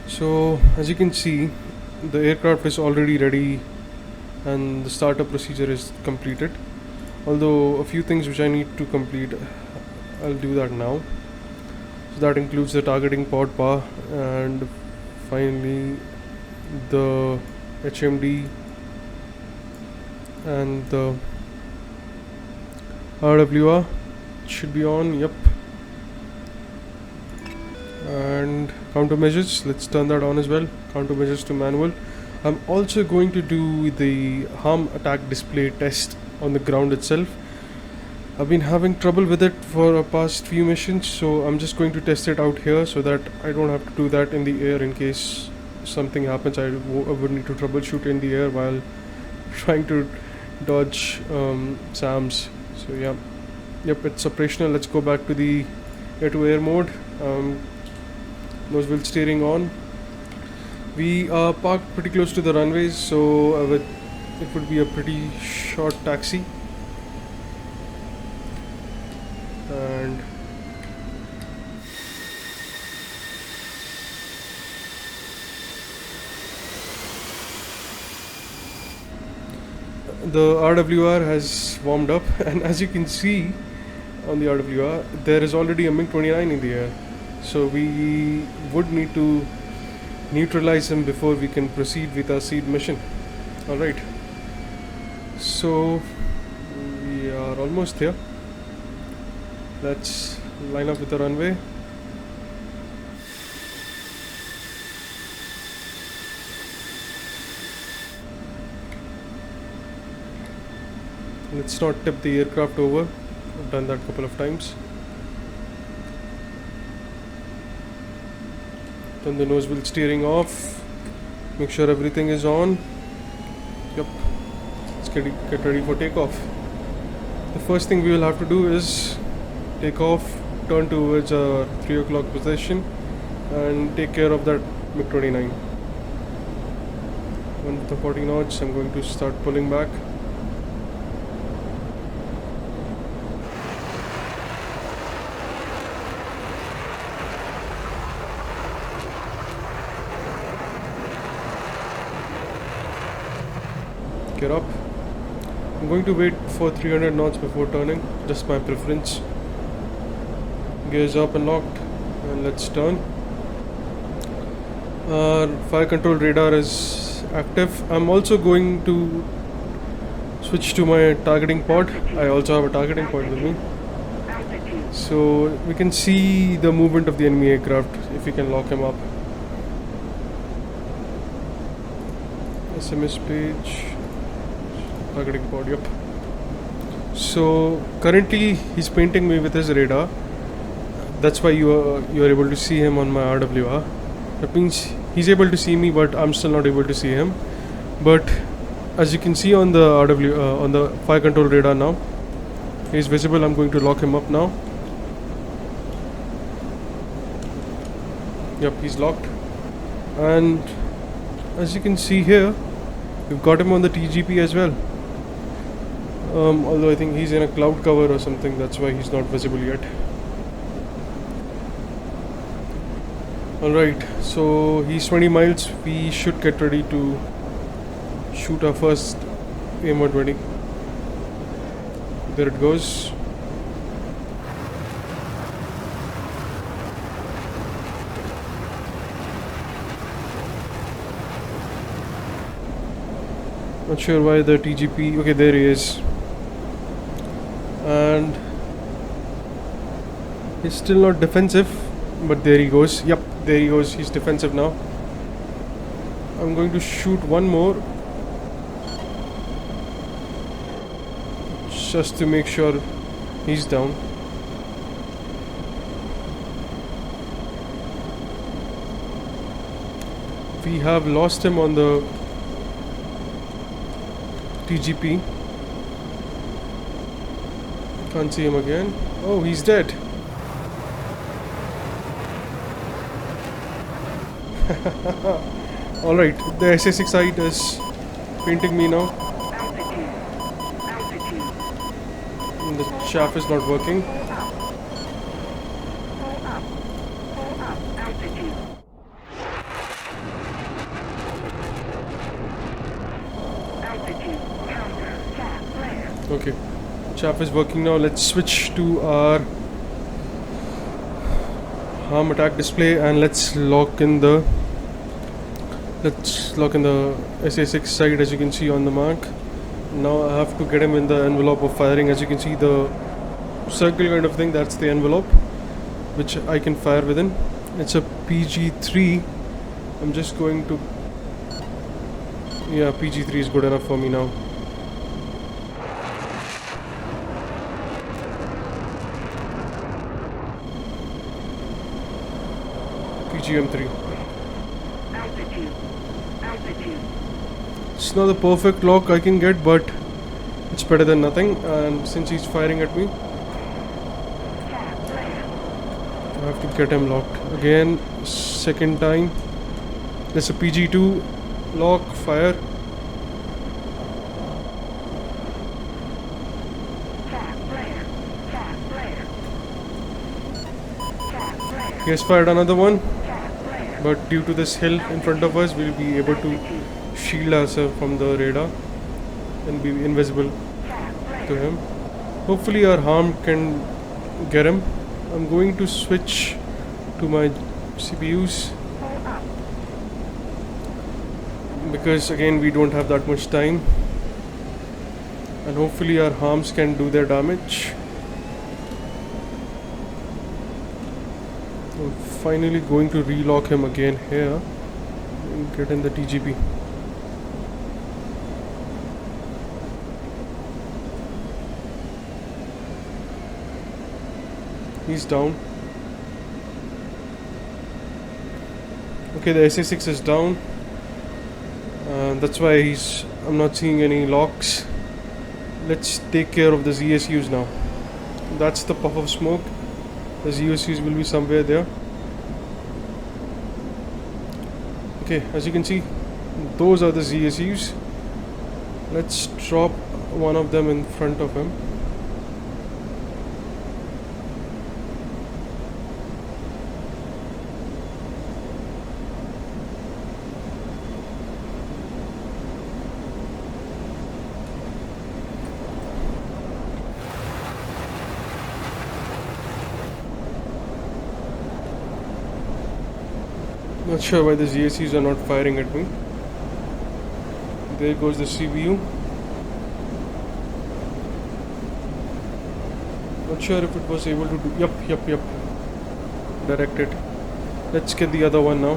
So as you can see, the aircraft is already ready and the startup procedure is completed. Although a few things which I need to complete, I'll do that now. So that includes the targeting pod bar and finally the HMD and the RWR should be on. Yep. And countermeasures, let's turn that on as well. Countermeasures to manual. I'm also going to do the harm attack display test on the ground itself. I've been having trouble with it for the past few missions, so I'm just going to test it out here so that I don't have to do that in the air in case something happens. I would need to troubleshoot in the air while trying to dodge SAMs. So yeah, yep, it's operational. Let's go back to the air-to-air mode. Nose wheel steering on. We are parked pretty close to the runways, so it would be a pretty short taxi. And the RWR has warmed up, and as you can see on the RWR, there is already a MiG-29 in the air. So we would need to neutralize him before we can proceed with our seed mission. Alright, so we are almost here. Let's line up with the runway. Let's not tip the aircraft over. I've done that a couple of times. Turn the nose wheel steering off. Make sure everything is on. Yep. Let's get ready for takeoff. The first thing we will have to do is take off, turn towards a 3 o'clock position and take care of that MiG-29. 140 knots, I'm going to start pulling back. Get up. I'm going to wait for 300 knots before turning, just my preference. Gears up and locked, and let's turn. Our fire control radar is active. I'm also going to switch to my targeting pod. I also have a targeting pod with me, so we can see the movement of the enemy aircraft if we can lock him up. SMS page. Targeting pod, yep. So currently he's painting me with his radar. That's why you are able to see him on my RWR. That means he's able to see me, but I'm still not able to see him. But as you can see on the on the fire control radar now, he's visible. I'm going to lock him up now. Yep, he's locked. And as you can see here, we've got him on the TGP as well. Although I think he's in a cloud cover or something, that's why he's not visible yet. Alright, so he's 20 miles. We should get ready to shoot our first AIM-120. There it goes. Not sure why the TGP. Okay, there he is. And he's still not defensive, but there he goes. Yep, there he goes. He's defensive now. I'm going to shoot one more just to make sure he's down. We have lost him on the TGP. Can't see him again. Oh, he's dead. Alright, the SA6 is painting me now. And the chaff is not working. Okay, chaff is working now. Let's switch to our harm attack display and let's lock in the SA6 side, as you can see on the mark. Now I have to get him in the envelope of firing. As you can see, the circle kind of thing, that's the envelope which I can fire within. It's a PG3. I'm just going to, yeah, PG3 is good enough for me now. PGM3. It's not the perfect lock I can get, but it's better than nothing. And since he's firing at me, I have to get him locked again. Second time. There's a PG2 lock, fire. He has fired another one, but due to this hill in front of us, we'll be able to shield ourselves from the radar and be invisible to him. Hopefully our harm can get him. I'm going to switch to my CPUs because again we don't have that much time, and hopefully our harms can do their damage. I'm finally going to relock him again here and get in the TGP. He's down. Okay, the SA6 is down. That's why I'm not seeing any locks. Let's take care of the ZSUs now. That's the puff of smoke. The ZSUs will be somewhere there. Okay, as you can see, those are the ZSUs. Let's drop one of them in front of him. Not sure why the ZACs are not firing at me. There goes the CPU. Not sure if it was able to do. Yep. Directed. Let's get the other one now.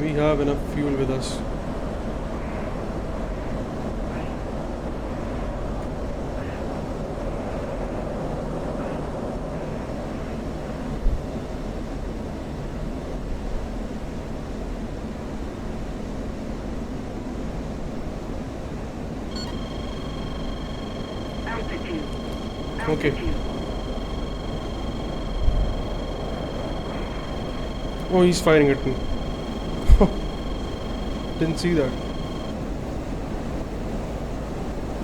We have enough fuel with us. Okay. Oh, he's firing at me. Didn't see that.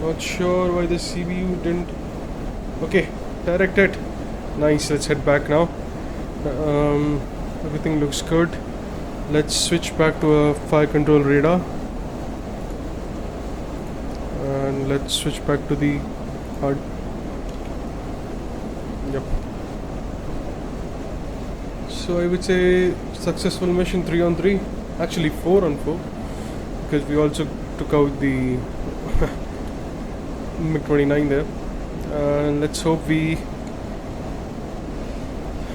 Not sure why the CPU didn't. Okay, directed. Nice, let's head back now. Everything looks good. Let's switch back to a fire control radar. And let's switch back to the hard. Yep. So I would say successful mission 3-on-3. Actually 4-on-4. Because we also took out the MiG-29 there. And let's hope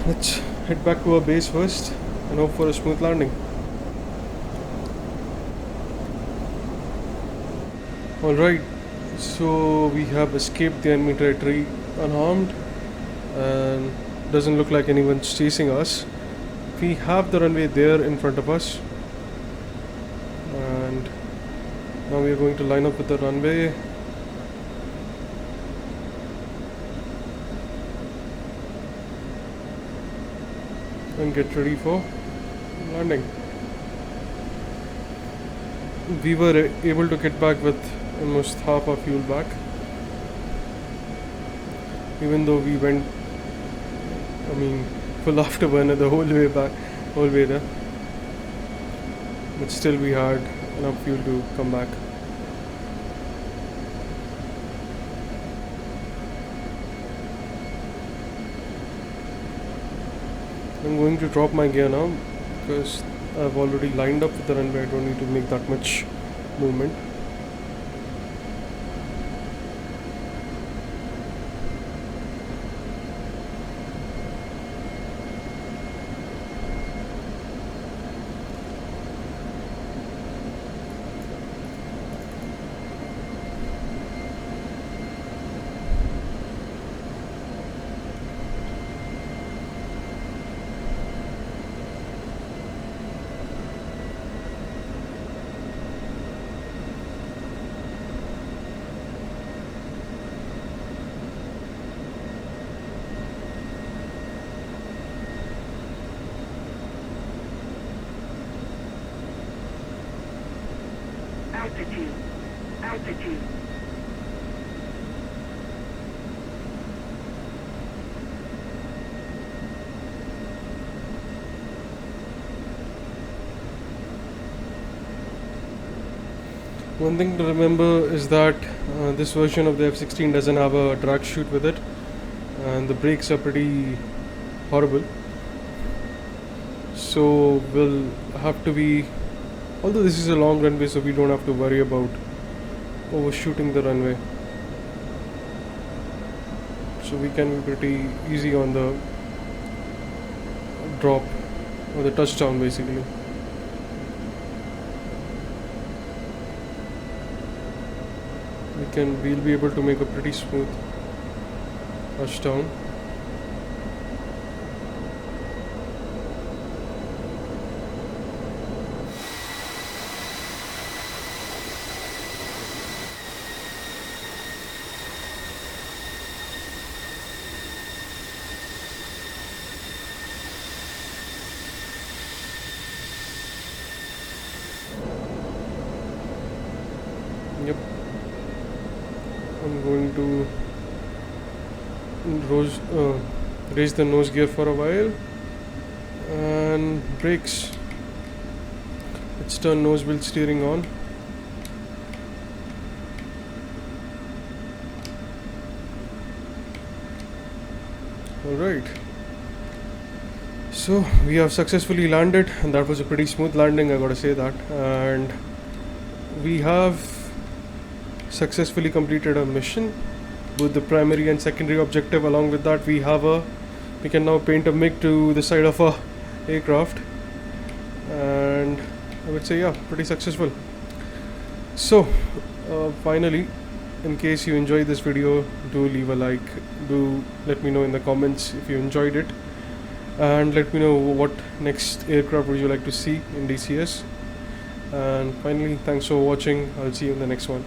let's head back to our base first and hope for a smooth landing. Alright, so we have escaped the enemy territory unharmed and doesn't look like anyone's chasing us. We have the runway there in front of us, and now we are going to line up with the runway. And get ready for landing. We were able to get back with almost half our fuel back, even though we went, full afterburner the whole way back, whole way there. But still we had enough fuel to come back. I'm going to drop my gear now because I've already lined up with the runway. I don't need to make that much movement. Altitude. One thing to remember is that this version of the F16 doesn't have a drag chute with it, and the brakes are pretty horrible. So we'll have to be, although this is a long runway, so we don't have to worry about overshooting the runway. So we can be pretty easy on the drop or the touchdown basically. We'll be able to make a pretty smooth touchdown. Yep. I'm going to raise the nose gear for a while and brakes. Let's turn nose wheel steering on. Alright, so we have successfully landed, and that was a pretty smooth landing, I gotta say that. And we have successfully completed a mission with the primary and secondary objective. Along with that, we can now paint a MiG to the side of our aircraft, and I would say, yeah, pretty successful. So finally, in case you enjoyed this video, do leave a like, do let me know in the comments if you enjoyed it, and let me know what next aircraft would you like to see in DCS. And finally, thanks for watching. I'll see you in the next one.